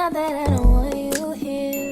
not that I don't want you here.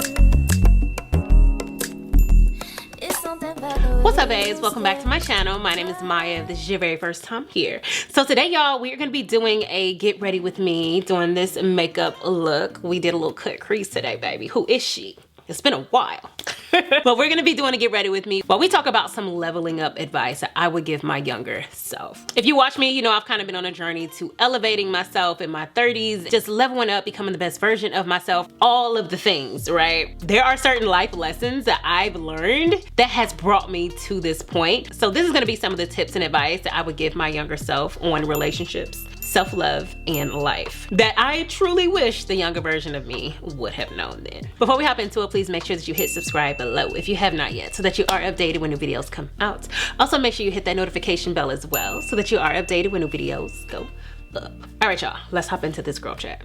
It's something about the way. What's up, babes? Welcome back to my channel. My name is Maya. If this is your very first time here. So today, y'all, we're gonna be doing a get ready with me, doing this makeup look. We did a little cut crease today, baby. Who is she? It's been a while. But we're gonna be doing a get ready with me while we talk about some leveling up advice that I would give my younger self. If you watch me, you know I've kind of been on a journey to elevating myself in my 30s, just leveling up, becoming the best version of myself, all of the things, right? There are certain life lessons that I've learned that has brought me to this point. So this is gonna be some of the tips and advice that I would give my younger self on relationships, self-love, and life that I truly wish the younger version of me would have known then. Before we hop into it, please make sure that you hit subscribe below if you have not yet, so that you are updated when new videos come out. Also, make sure you hit that notification bell as well, so that you are updated when new videos go up. All right, y'all, let's hop into this girl chat.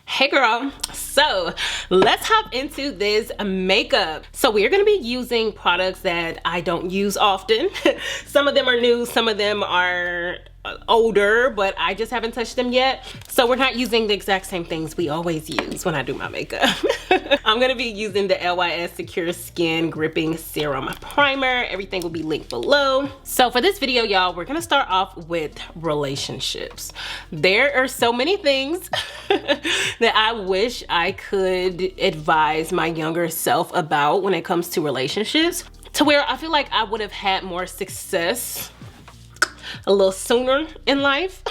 Hey girl, so let's hop into this makeup. So we're gonna be using products that I don't use often. Some of them are new, some of them are older, but I just haven't touched them yet. So we're not using the exact same things we always use when I do my makeup. I'm gonna be using the LYS Secure Skin Gripping Serum Primer. Everything will be linked below. So for this video, y'all, we're gonna start off with relationships. There are so many things that I wish I could advise my younger self about when it comes to relationships, to where I feel like I would have had more success a little sooner in life.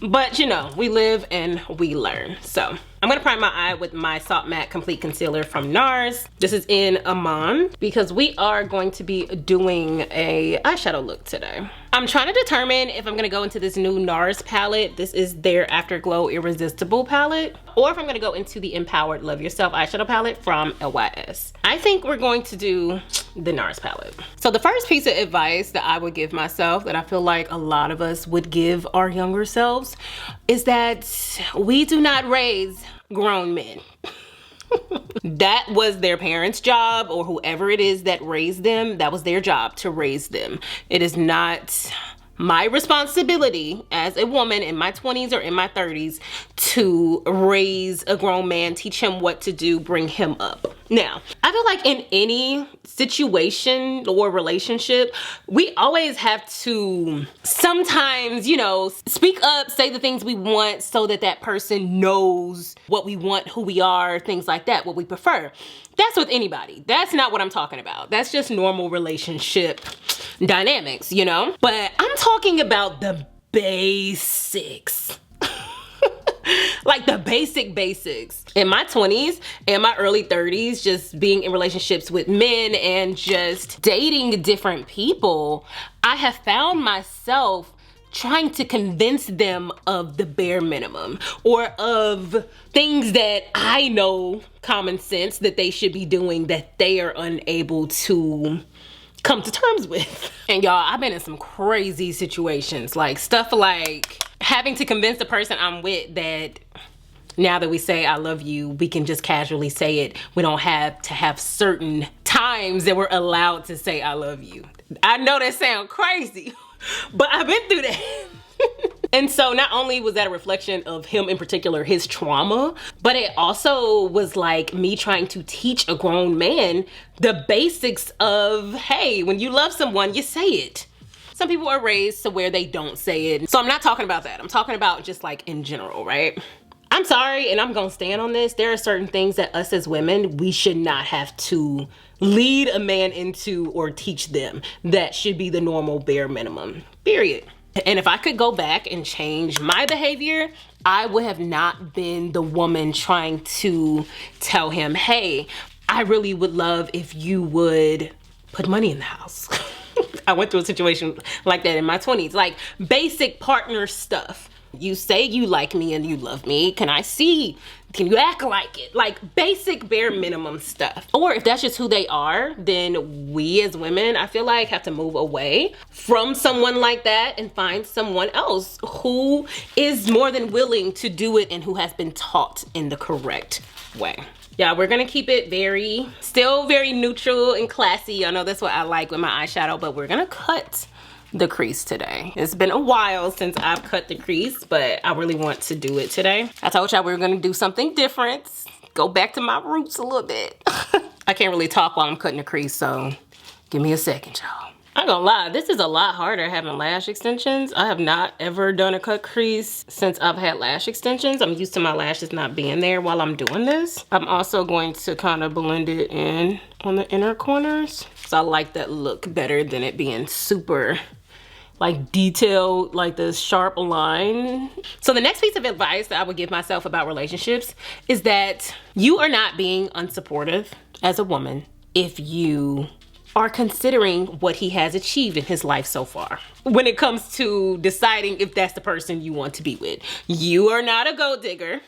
But you know, we live and we learn. So I'm gonna prime my eye with my Salt Matte Complete Concealer from NARS. This is in Amande because we are going to be doing a eyeshadow look today. I'm trying to determine if I'm gonna go into this new NARS palette. This is their Afterglow Irresistible palette, or if I'm gonna go into the Empowered Love Yourself eyeshadow palette from LYS. I think we're going to do the NARS palette. So the first piece of advice that I would give myself, that I feel like a lot of us would give our younger selves, is that we do not raise grown men. That was their parents' job, or whoever it is that raised them, that was their job to raise them. It is not my responsibility as a woman in my 20s or in my 30s to raise a grown man, teach him what to do, bring him up. Now, I feel like in any situation or relationship, we always have to sometimes, you know, speak up, say the things we want so that that person knows what we want, who we are, things like that, what we prefer. That's with anybody. That's not what I'm talking about. That's just normal relationship dynamics, you know? But I'm talking about the basics. Like the basics. In my 20s and my early 30s, just being in relationships with men and just dating different people, I have found myself trying to convince them of the bare minimum, or of things that I know, common sense, that they should be doing that they are unable to come to terms with. And y'all, I've been in some crazy situations, like stuff like having to convince the person I'm with that now that we say I love you, we can just casually say it. We don't have to have certain times that we're allowed to say I love you. I know that sounds crazy, but I've been through that. And so not only was that a reflection of him in particular, his trauma, but it also was like me trying to teach a grown man the basics of, hey, when you love someone, you say it. Some people are raised to where they don't say it. So I'm not talking about that. I'm talking about just like in general, right? I'm sorry, and I'm gonna stand on this. There are certain things that us as women, we should not have to lead a man into or teach them. That should be the normal bare minimum, period. And if I could go back and change my behavior, I would have not been the woman trying to tell him, hey, I really would love if you would put money in the house. I went through a situation like that in my 20s, like basic partner stuff. You say you like me and you love me. Can I see? Can you act like it? Like basic bare minimum stuff. Or if that's just who they are, then we as women, I feel like, have to move away from someone like that and find someone else who is more than willing to do it and who has been taught in the correct way. Yeah, we're gonna keep it still very neutral and classy. I know that's what I like with my eyeshadow, but we're gonna cut the crease today. It's been a while since I've cut the crease, but I really want to do it today. I told y'all we were gonna do something different. Go back to my roots a little bit. I can't really talk while I'm cutting the crease, so give me a second, y'all. I'm gonna lie, this is a lot harder having lash extensions. I have not ever done a cut crease since I've had lash extensions. I'm used to my lashes not being there while I'm doing this. I'm also going to kind of blend it in on the inner corners. So I like that look better than it being super like detailed, like this sharp line. So the next piece of advice that I would give myself about relationships is that you are not being unsupportive as a woman if you are considering what he has achieved in his life so far. When it comes to deciding if that's the person you want to be with, you are not a gold digger.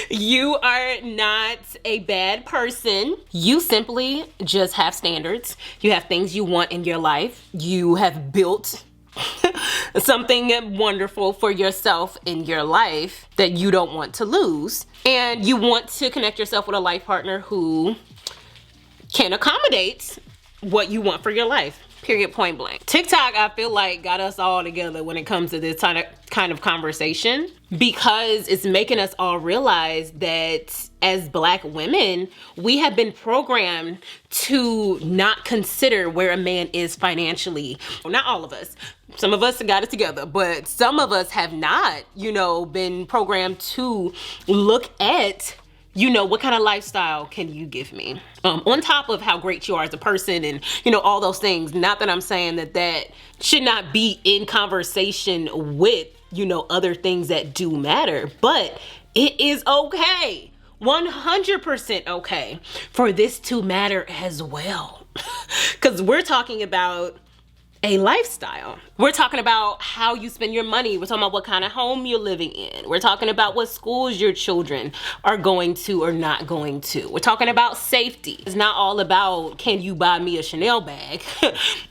You are not a bad person. You simply just have standards. You have things you want in your life. You have built something wonderful for yourself in your life that you don't want to lose. And you want to connect yourself with a life partner who can accommodate what you want for your life. Period, point blank. TikTok, I feel like, got us all together when it comes to this kind of conversation, because it's making us all realize that as Black women, we have been programmed to not consider where a man is financially. Well, not all of us. Some of us got it together, but some of us have not, you know, been programmed to look at, you know, what kind of lifestyle can you give me? On top of how great you are as a person and, you know, all those things. Not that I'm saying that that should not be in conversation with, you know, other things that do matter, but it is okay, 100% okay for this to matter as well. Because we're talking about a lifestyle. We're talking about how you spend your money. We're talking about what kind of home you're living in. We're talking about what schools your children are going to or not going to. We're talking about safety. It's not all about, can you buy me a Chanel bag?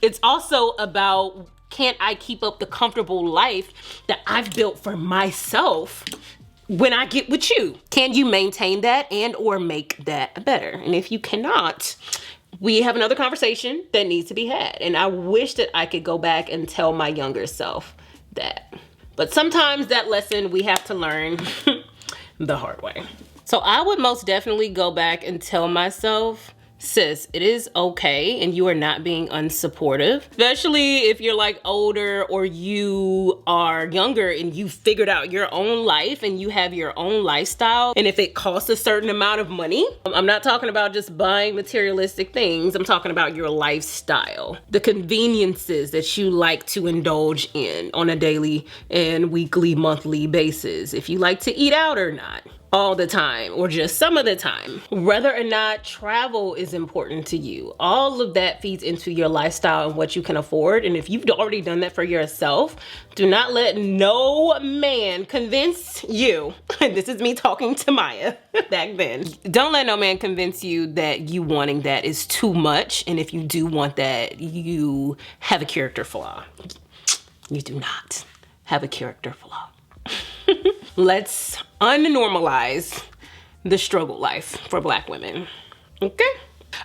It's also about, can I keep up the comfortable life that I've built for myself when I get with you? Can you maintain that and or make that better? And if you cannot, we have another conversation that needs to be had. And I wish that I could go back and tell my younger self that. But sometimes that lesson we have to learn the hard way. So I would most definitely go back and tell myself, sis, it is okay and you are not being unsupportive, especially if you're like older or you are younger and you figured out your own life and you have your own lifestyle. And if it costs a certain amount of money, I'm not talking about just buying materialistic things. I'm talking about your lifestyle, the conveniences that you like to indulge in on a daily and weekly, monthly basis. If you like to eat out or not all the time or just some of the time, whether or not travel is important to you, all of that feeds into your lifestyle and what you can afford. And if you've already done that for yourself, do not let no man convince you. This is me talking to Maya back then. Don't let no man convince you that you wanting that is too much. And if you do want that, you have a character flaw. You do not have a character flaw. Let's unnormalize the struggle life for Black women, okay?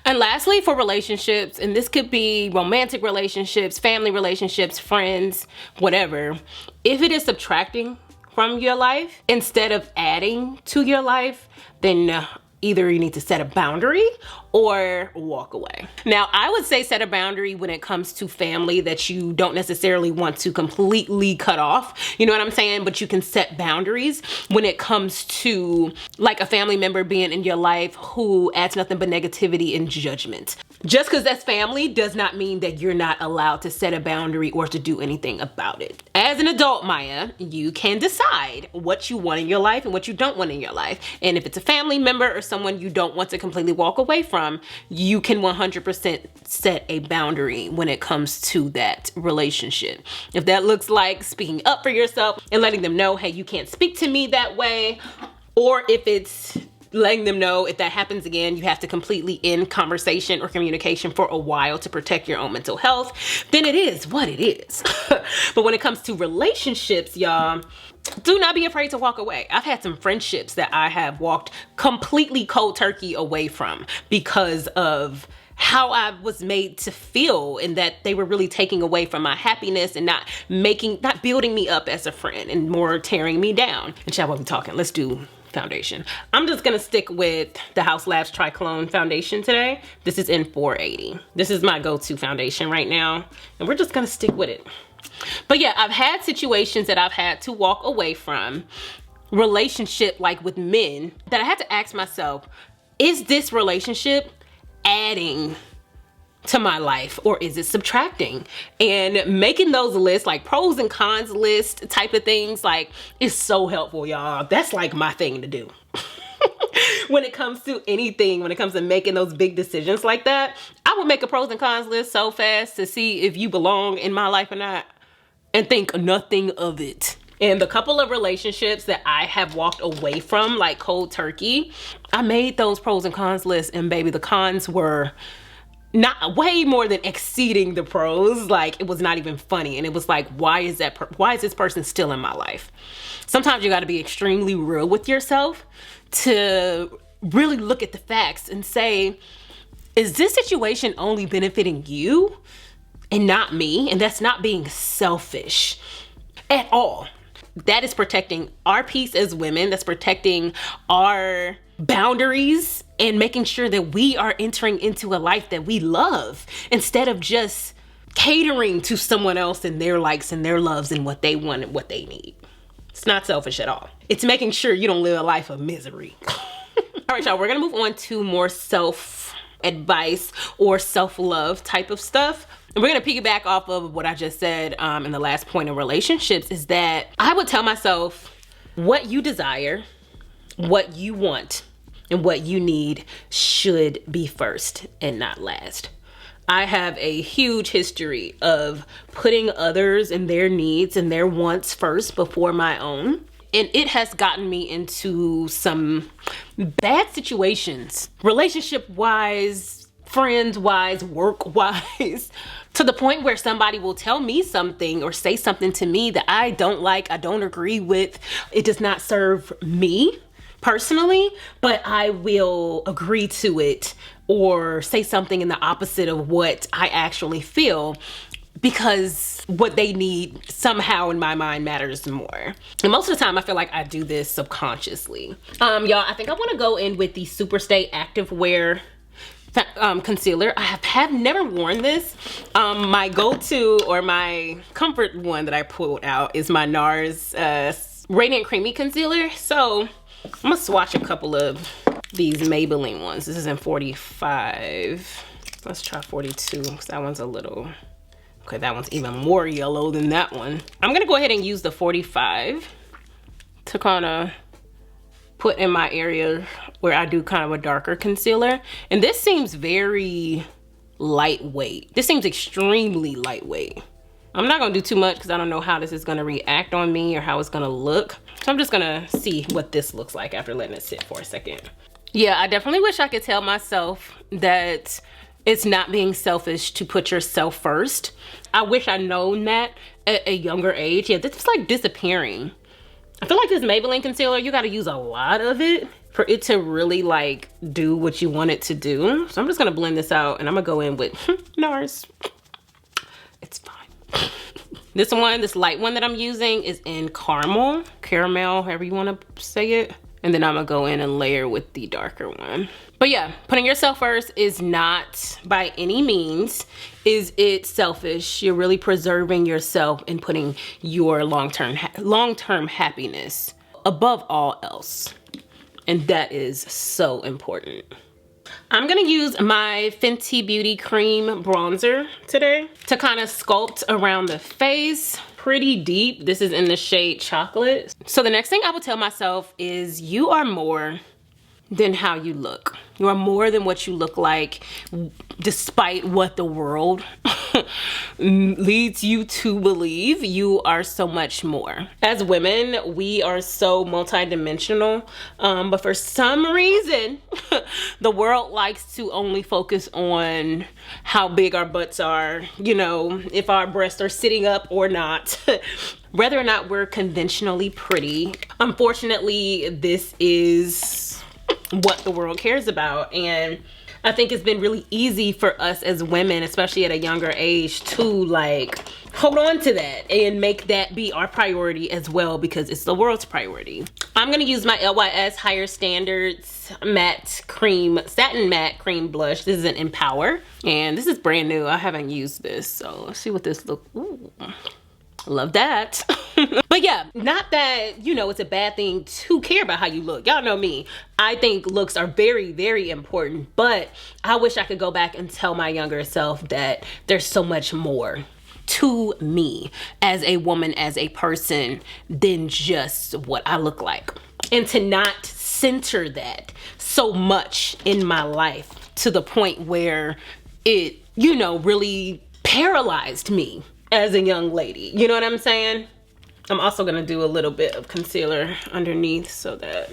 And lastly, for relationships, and this could be romantic relationships, family relationships, friends, whatever, if it is subtracting from your life instead of adding to your life, then either you need to set a boundary or walk away. Now, I would say set a boundary when it comes to family that you don't necessarily want to completely cut off. You know what I'm saying? But you can set boundaries when it comes to like a family member being in your life who adds nothing but negativity and judgment. Just because that's family does not mean that you're not allowed to set a boundary or to do anything about it. As an adult, Maya, you can decide what you want in your life and what you don't want in your life. And if it's a family member or someone you don't want to completely walk away from, you can 100% set a boundary when it comes to that relationship. If that looks like speaking up for yourself and letting them know, hey, you can't speak to me that way, or if it's letting them know if that happens again, you have to completely end conversation or communication for a while to protect your own mental health, then it is what it is. But when it comes to relationships, y'all, do not be afraid to walk away. I've had some friendships that I have walked completely cold turkey away from because of how I was made to feel, and that they were really taking away from my happiness and not building me up as a friend and more tearing me down. And shall we talking? Let's do foundation. I'm just gonna stick with the House Labs Triclone foundation today. This is in 480. This is my go-to foundation right now, and we're just gonna stick with it. But yeah, I've had situations that I've had to walk away from, relationship like with men, that I had to ask myself, is this relationship adding to my life or is it subtracting? And making those lists, like pros and cons list type of things, like, is so helpful, y'all. That's like my thing to do. When it comes to anything, when it comes to making those big decisions like that, I would make a pros and cons list so fast to see if you belong in my life or not, and think nothing of it. And the couple of relationships that I have walked away from, like cold turkey, I made those pros and cons lists, and baby, the cons were not way more than exceeding the pros. Like, it was not even funny. And it was like, why is this person still in my life? Sometimes you got to be extremely real with yourself to really look at the facts and say, is this situation only benefiting you and not me? And that's not being selfish at all. That is protecting our peace as women. That's protecting our boundaries and making sure that we are entering into a life that we love, instead of just catering to someone else and their likes and their loves and what they want and what they need. It's not selfish at all. It's making sure you don't live a life of misery. All right, y'all, we're gonna move on to more self-advice or self-love type of stuff. And we're gonna piggyback off of what I just said in the last point of relationships, is that I would tell myself, what you desire, what you want, and what you need should be first and not last. I have a huge history of putting others and their needs and their wants first before my own. And it has gotten me into some bad situations, relationship-wise, friends-wise, work-wise, to the point where somebody will tell me something or say something to me that I don't like, I don't agree with. It does not serve me personally, but I will agree to it or say something in the opposite of what I actually feel, because what they need somehow in my mind matters more. And most of the time I feel like I do this subconsciously. Y'all, I think I want to go in with the Superstay Active Wear concealer. I have never worn this. My go-to or my comfort one that I pulled out is my NARS Radiant Creamy Concealer. So I'm gonna swatch a couple of these Maybelline ones. This is in 45. Let's try 42, because that one's a little, okay, that one's even more yellow than that one. I'm gonna go ahead and use the 45 to kind of put in my area where I do kind of a darker concealer. And this seems very lightweight. This seems extremely lightweight. I'm not gonna do too much because I don't know how this is gonna react on me or how it's gonna look. So I'm just gonna see what this looks like after letting it sit for a second. Yeah, I definitely wish I could tell myself that it's not being selfish to put yourself first. I wish I'd known that at a younger age. Yeah, this is like disappearing. I feel like this Maybelline concealer, you gotta use a lot of it for it to really like do what you want it to do. So I'm just gonna blend this out and I'm gonna go in with NARS. It's fine. This light one that I'm using is in caramel, however you want to say it. And then I'm gonna go in and layer with the darker one. But yeah, putting yourself first is not by any means is it selfish. You're really preserving yourself and putting your long-term happiness above all else. And that is so important. I'm gonna use my Fenty Beauty Cream Bronzer today to kind of sculpt around the face. Pretty deep. This is in the shade Chocolate. So the next thing I would tell myself is you are more than how you look. You are more than what you look like, despite what the world leads you to believe. You are so much more. As women, we are so multidimensional, but for some reason, the world likes to only focus on how big our butts are, you know, if our breasts are sitting up or not. Whether or not we're conventionally pretty. Unfortunately, this is what the world cares about. And I think it's been really easy for us as women, especially at a younger age, to like hold on to that and make that be our priority as well, because it's the world's priority. I'm gonna use my LYS Higher Standards Satin Matte Cream Blush. This is an Empower, and this is brand new. I haven't used this, so let's see what this looks. Ooh, love that. But yeah, not that, you know, it's a bad thing to care about how you look. Y'all know me. I think looks are very, very important, but I wish I could go back and tell my younger self that there's so much more to me as a woman, as a person, than just what I look like. And to not center that so much in my life to the point where it, you know, really paralyzed me as a young lady. You know what I'm saying? I'm also gonna do a little bit of concealer underneath so that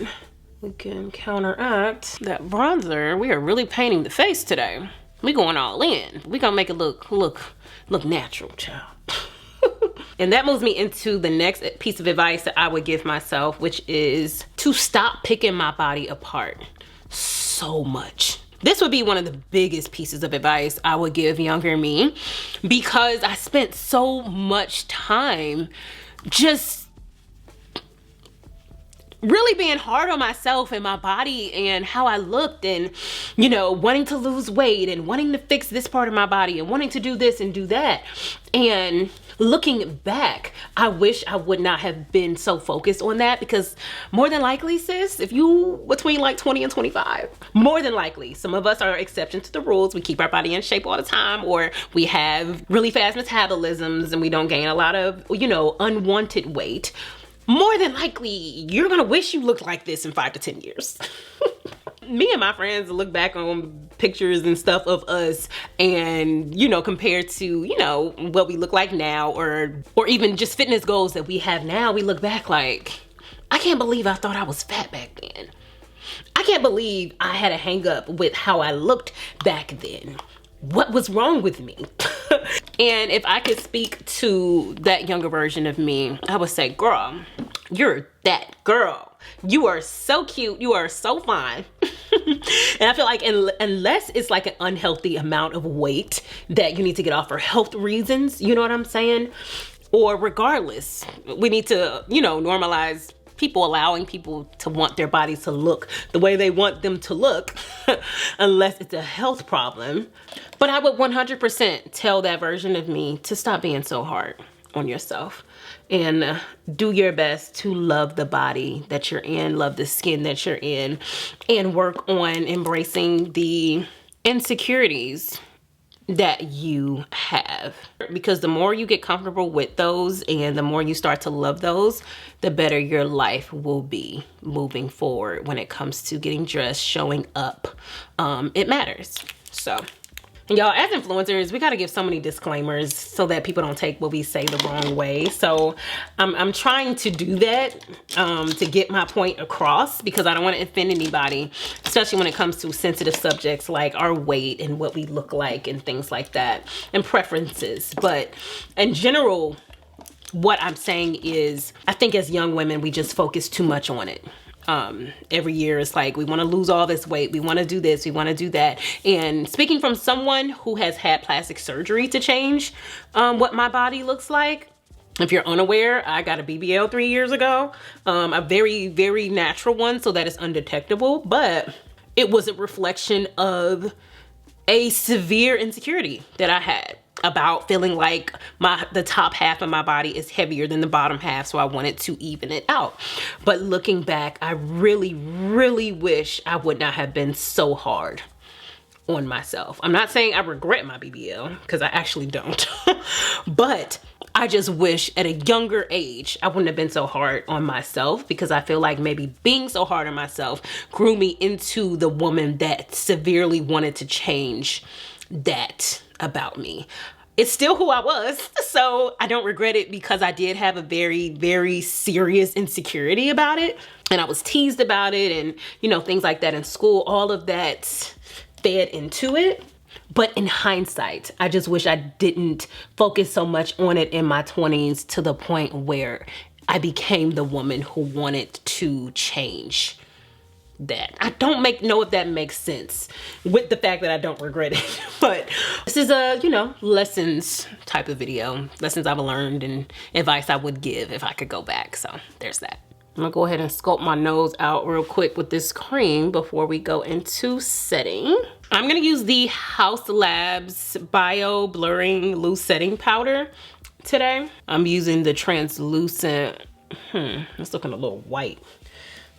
we can counteract that bronzer. We are really painting the face today. We going all in. We gonna make it look natural, child. And that moves me into the next piece of advice that I would give myself, which is to stop picking my body apart so much. This would be one of the biggest pieces of advice I would give younger me, because I spent so much time just really being hard on myself and my body and how I looked, and, you know, wanting to lose weight and wanting to fix this part of my body and wanting to do this and do that. And looking back, I wish I would not have been so focused on that, because more than likely, sis, if you between like 20 and 25, more than likely, some of us are exceptions to the rules. We keep our body in shape all the time, or we have really fast metabolisms and we don't gain a lot of, you know, unwanted weight. More than likely, you're gonna wish you looked like this in 5 to 10 years. Me and my friends look back on pictures and stuff of us, and, you know, compared to, you know, what we look like now, or even just fitness goals that we have now, we look back like, I can't believe I thought I was fat back then. I can't believe I had a hang up with how I looked back then. What was wrong with me? And if I could speak to that younger version of me, I would say, girl, you're that girl. You are so cute. You are so fine. And I feel like unless it's like an unhealthy amount of weight that you need to get off for health reasons, you know what I'm saying? Or regardless, we need to, you know, normalize people allowing people to want their bodies to look the way they want them to look, unless it's a health problem. But I would 100% tell that version of me to stop being so hard on yourself and do your best to love the body that you're in, love the skin that you're in, and work on embracing the insecurities that you have. Because the more you get comfortable with those and the more you start to love those, the better your life will be moving forward when it comes to getting dressed, showing up. It matters. So, y'all, as influencers, we got to give so many disclaimers so that people don't take what we say the wrong way. So I'm trying to do that to get my point across, because I don't want to offend anybody, especially when it comes to sensitive subjects like our weight and what we look like and things like that, and preferences. But in general, what I'm saying is, I think as young women, we just focus too much on it. Every year it's like, we want to lose all this weight, we want to do this, we want to do that. And speaking from someone who has had plastic surgery to change what my body looks like, if you're unaware, I got a BBL 3 years ago, a very, very natural one, so that it's undetectable, but it was a reflection of a severe insecurity that I had about feeling like the top half of my body is heavier than the bottom half, so I wanted to even it out. But looking back, I really, really wish I would not have been so hard on myself. I'm not saying I regret my BBL, because I actually don't. But I just wish at a younger age, I wouldn't have been so hard on myself, because I feel like maybe being so hard on myself grew me into the woman that severely wanted to change that about me. It's still who I was, so I don't regret it, because I did have a very, very serious insecurity about it, and I was teased about it, and, you know, things like that in school. All of that fed into it. But in hindsight, I just wish I didn't focus so much on it in my 20s, to the point where I became the woman who wanted to change that. I don't know if that makes sense with the fact that I don't regret it. But this is a, you know, lessons type of video. Lessons I've learned and advice I would give if I could go back. So there's that. I'm gonna go ahead and sculpt my nose out real quick with this cream before we go into setting. I'm gonna use the House Labs Bio Blurring Loose Setting Powder today. I'm using the translucent, it's looking a little white.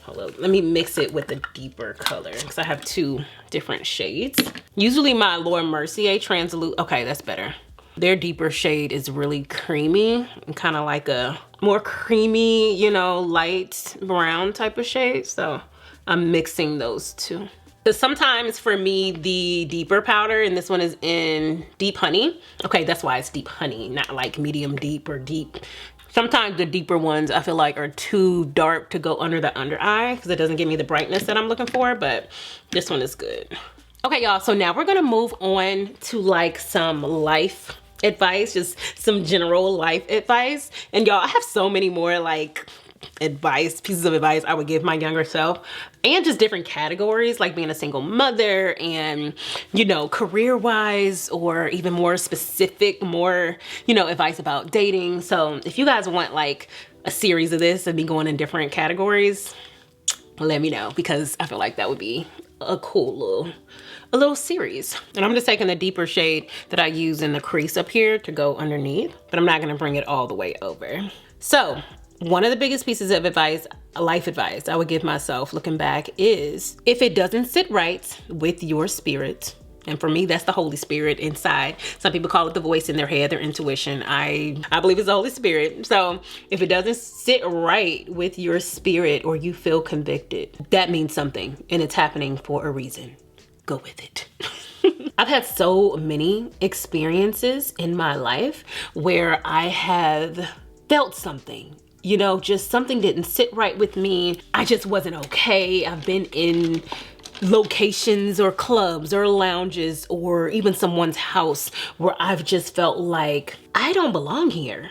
Hold up, let me mix it with a deeper color because I have 2 different shades. Usually my Laura Mercier translucent, okay, that's better. Their deeper shade is really creamy and kind of like a more creamy, you know, light brown type of shade. So I'm mixing those 2. Because sometimes for me, the deeper powder, and this one is in Deep Honey. Okay, that's why it's Deep Honey, not like medium deep or deep. Sometimes the deeper ones I feel like are too dark to go under the under eye because it doesn't give me the brightness that I'm looking for, but this one is good. Okay, y'all, so now we're gonna move on to like some life advice, just some general life advice. And y'all, I have so many more like pieces of advice I would give my younger self, and just different categories like being a single mother and, you know, career wise, or even more specific, more, you know, advice about dating. So if you guys want like a series of this and be going in different categories, let me know, because I feel like that would be a cool little series. And I'm just taking the deeper shade that I use in the crease up here to go underneath, but I'm not gonna bring it all the way over. So one of the biggest pieces of advice, life advice I would give myself looking back is, if it doesn't sit right with your spirit, and for me, that's the Holy Spirit inside. Some people call it the voice in their head, their intuition. I believe it's the Holy Spirit. So if it doesn't sit right with your spirit or you feel convicted, that means something and it's happening for a reason. Go with it. I've had so many experiences in my life where I have felt something. You know, just something didn't sit right with me. I just wasn't okay. I've been in locations or clubs or lounges or even someone's house where I've just felt like I don't belong here.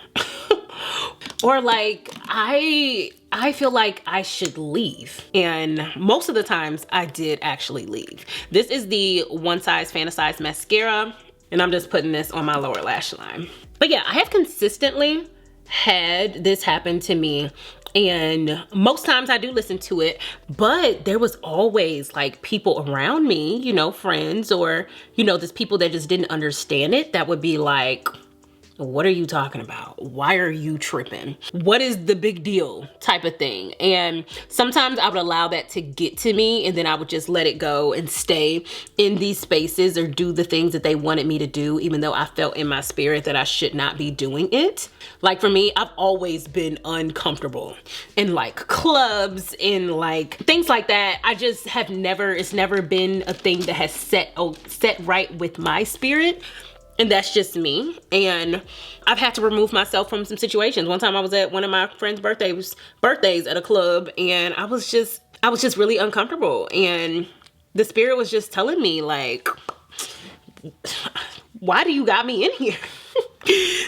Or like I feel like I should leave. And most of the times I did actually leave. This is the One Size Fantasize mascara, and I'm just putting this on my lower lash line. But yeah, I have consistently had this happen to me, and most times I do listen to it, but there was always like people around me, you know, friends, or, you know, there's people that just didn't understand it, that would be like, what are you talking about? Why are you tripping? What is the big deal type of thing? And sometimes I would allow that to get to me, and then I would just let it go and stay in these spaces or do the things that they wanted me to do, even though I felt in my spirit that I should not be doing it. Like for me, I've always been uncomfortable in like clubs and like things like that. I just have it's never been a thing that has set right with my spirit. And that's just me. And I've had to remove myself from some situations. One time I was at one of my friend's birthdays at a club, and I was just really uncomfortable. And the spirit was just telling me like, why do you got me in here?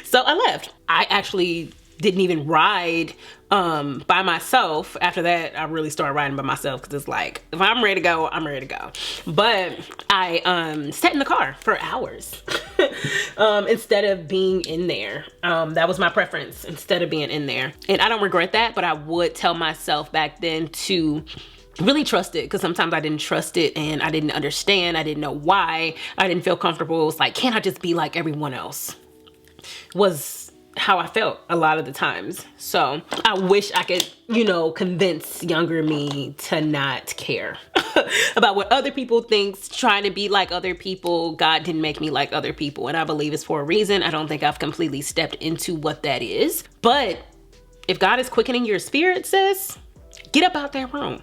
So I left. I actually didn't even ride by myself. After that, I really started riding by myself, because it's like, if I'm ready to go, I'm ready to go. But I sat in the car for hours instead of being in there. That was my preference, instead of being in there. And I don't regret that, but I would tell myself back then to really trust it, because sometimes I didn't trust it and I didn't understand. I didn't know why. I didn't feel comfortable. It was like, can't I just be like everyone else? Was how I felt a lot of the times. So I wish I could, you know, convince younger me to not care about what other people think, trying to be like other people. God didn't make me like other people, and I believe it's for a reason. I don't think I've completely stepped into what that is. But if God is quickening your spirit, sis, get up out that room.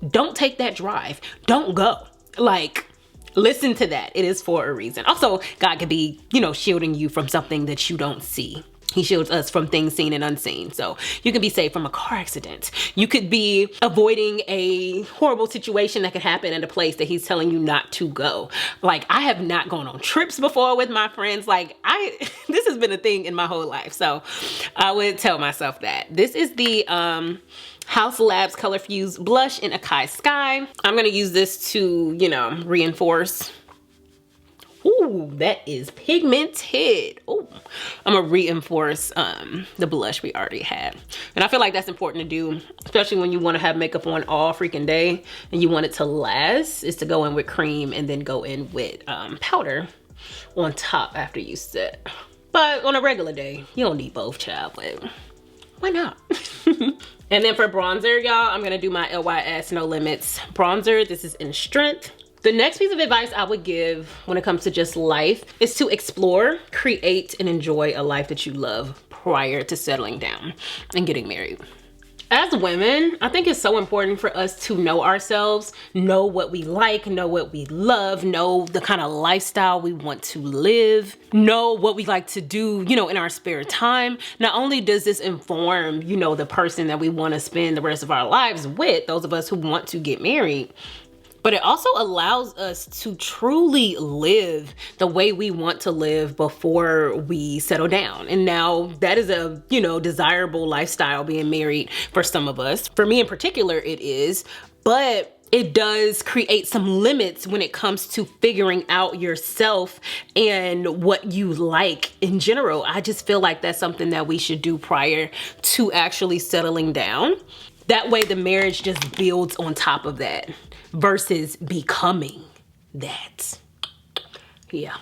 Don't take that drive. Don't go. Like, listen to that. It is for a reason. Also, God could be, you know, shielding you from something that you don't see. He shields us from things seen and unseen. So you can be saved from a car accident. You could be avoiding a horrible situation that could happen at a place that he's telling you not to go. Like, I have not gone on trips before with my friends. Like, this has been a thing in my whole life. So I would tell myself that. This is the House Labs Color Fuse Blush in Akai Sky. I'm gonna use this to, you know, reinforce. Ooh, that is pigmented. Ooh, I'm gonna reinforce the blush we already had. And I feel like that's important to do, especially when you wanna have makeup on all freaking day and you want it to last, is to go in with cream and then go in with powder on top after you set. But on a regular day, you don't need both, child, but why not? And then for bronzer, y'all, I'm gonna do my LYS No Limits bronzer. This is in Strength. The next piece of advice I would give when it comes to just life is to explore, create, and enjoy a life that you love prior to settling down and getting married. As women, I think it's so important for us to know ourselves, know what we like, know what we love, know the kind of lifestyle we want to live, know what we like to do, you know, in our spare time. Not only does this inform, you know, the person that we want to spend the rest of our lives with, those of us who want to get married, but it also allows us to truly live the way we want to live before we settle down. And now that is a, you know, desirable lifestyle, being married for some of us. For me in particular, it is, but it does create some limits when it comes to figuring out yourself and what you like in general. I just feel like that's something that we should do prior to actually settling down. That way the marriage just builds on top of that versus becoming that. Yeah.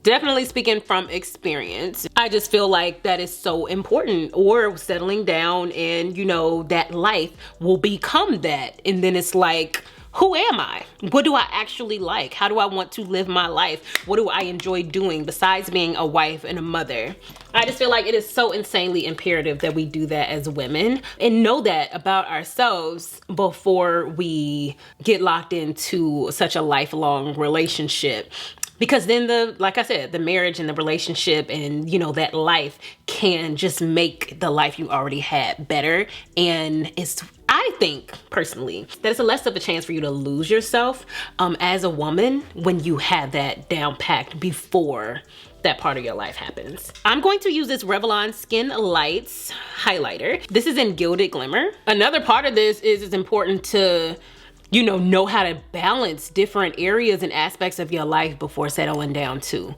Definitely speaking from experience, I just feel like that is so important. Or settling down and, you know, that life will become that. And then it's like, who am I? What do I actually like? How do I want to live my life? What do I enjoy doing besides being a wife and a mother? I just feel like it is so insanely imperative that we do that as women and know that about ourselves before we get locked into such a lifelong relationship. Because then like I said, the marriage and the relationship and, you know, that life can just make the life you already had better. And I think personally that it's less of a chance for you to lose yourself as a woman when you have that down packed before that part of your life happens. I'm going to use this Revlon Skin Lights highlighter. This is in Gilded Glimmer. Another part of this is it's important to, you know how to balance different areas and aspects of your life before settling down too.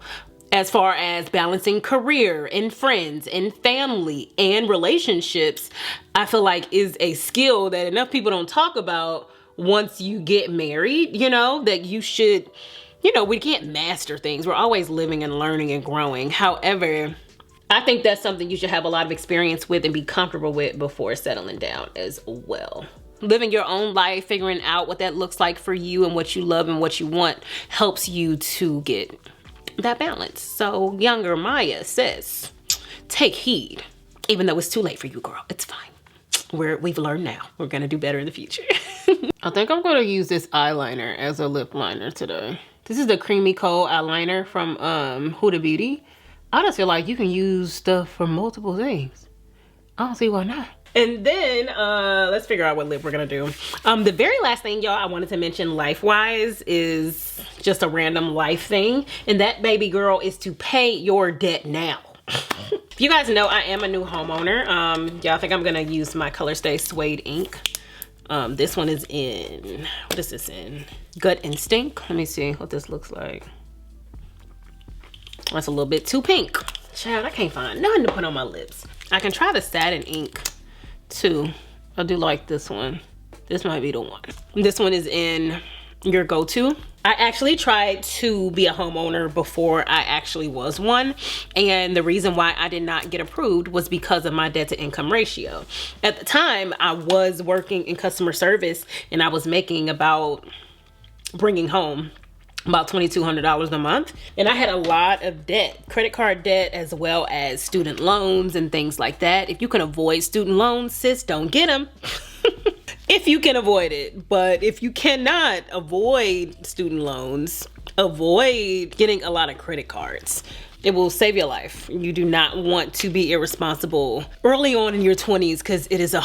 As far as balancing career and friends and family and relationships, I feel like is a skill that enough people don't talk about once you get married, you know, that you should, you know, we can't master things. We're always living and learning and growing. However, I think that's something you should have a lot of experience with and be comfortable with before settling down as well. Living your own life, figuring out what that looks like for you and what you love and what you want helps you to get that balance. So younger Maya says, take heed, even though it's too late for you, girl. It's fine. We've learned now. We're gonna do better in the future. I think I'm gonna use this eyeliner as a lip liner today. This is the Creamy Cold eyeliner from Huda Beauty. I just feel like you can use stuff for multiple things. I don't see why not. And then let's figure out what lip we're gonna do. The very last thing, y'all, I wanted to mention life-wise is just a random life thing. And that, baby girl, is to pay your debt now. If you guys know, I am a new homeowner. Y'all think I'm gonna use my Colorstay Suede ink. This one is in, what is this in? Gut Instinct. Let me see what this looks like. That's a little bit too pink. Child, I can't find nothing to put on my lips. I can try the satin ink too. I do like this one. This might be the one. This one is in Your Go-To. I actually tried to be a homeowner before I actually was one. And the reason why I did not get approved was because of my debt to income ratio. At the time, I was working in customer service and I was making bringing home about $2,200 a month. And I had a lot of debt, credit card debt, as well as student loans and things like that. If you can avoid student loans, sis, don't get them. If you can avoid it. But if you cannot avoid student loans, avoid getting a lot of credit cards. It will save your life. You do not want to be irresponsible early on in your 20s because it is a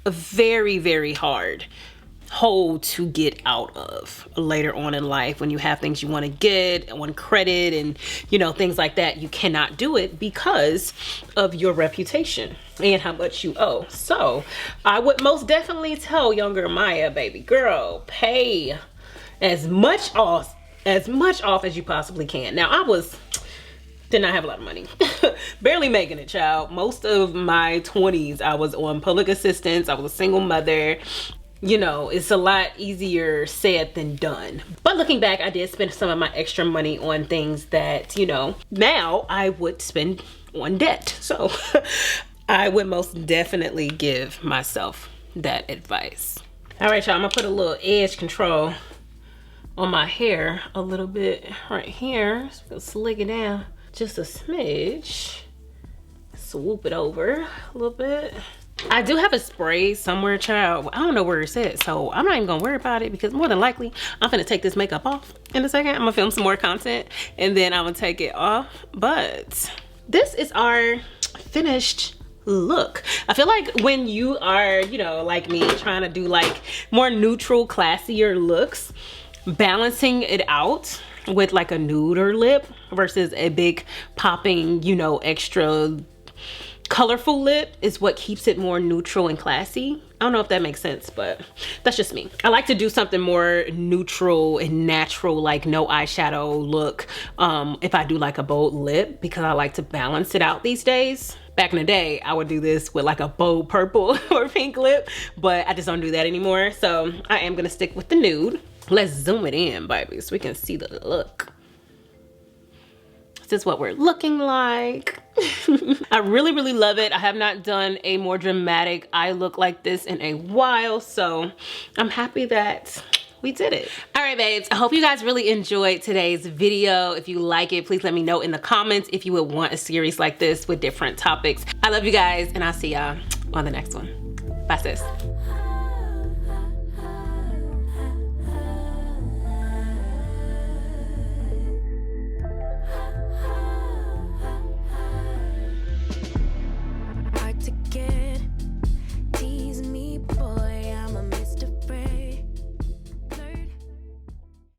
very, very hard hole to get out of later on in life when you have things you want to get on credit and, you know, things like that. You cannot do it because of your reputation and how much you owe. So I would most definitely tell younger Maya, baby girl, pay as much off as you possibly can. Now did not have a lot of money. Barely making it, child. Most of my 20s, I was on public assistance. I was a single mother. You know, it's a lot easier said than done. But looking back, I did spend some of my extra money on things that, you know, now I would spend on debt. So I would most definitely give myself that advice. All right, y'all, I'm gonna put a little edge control on my hair a little bit right here. So slick it down just a smidge. Swoop it over a little bit. I do have a spray somewhere, child. I don't know where it's at, so I'm not even gonna worry about it because more than likely I'm gonna take this makeup off in a second. I'm gonna film some more content and then I'm gonna take it off. But this is our finished look. I feel like when you are, you know, like me, trying to do like more neutral, classier looks, balancing it out with like a nuder lip versus a big popping, you know, extra colorful lip is what keeps it more neutral and classy. I don't know if that makes sense, but that's just me. I like to do something more neutral and natural, like no eyeshadow look, if I do like a bold lip, because I like to balance it out these days. Back in the day, I would do this with like a bold purple or pink lip, but I just don't do that anymore. So I am gonna stick with the nude. Let's zoom it in, baby, so we can see the look. This is what we're looking like. I really, really love it. I have not done a more dramatic eye look like this in a while, so I'm happy that we did it. All right, babes, I hope you guys really enjoyed today's video. If you like it, please let me know in the comments if you would want a series like this with different topics. I love you guys, and I'll see y'all on the next one. Bye, sis.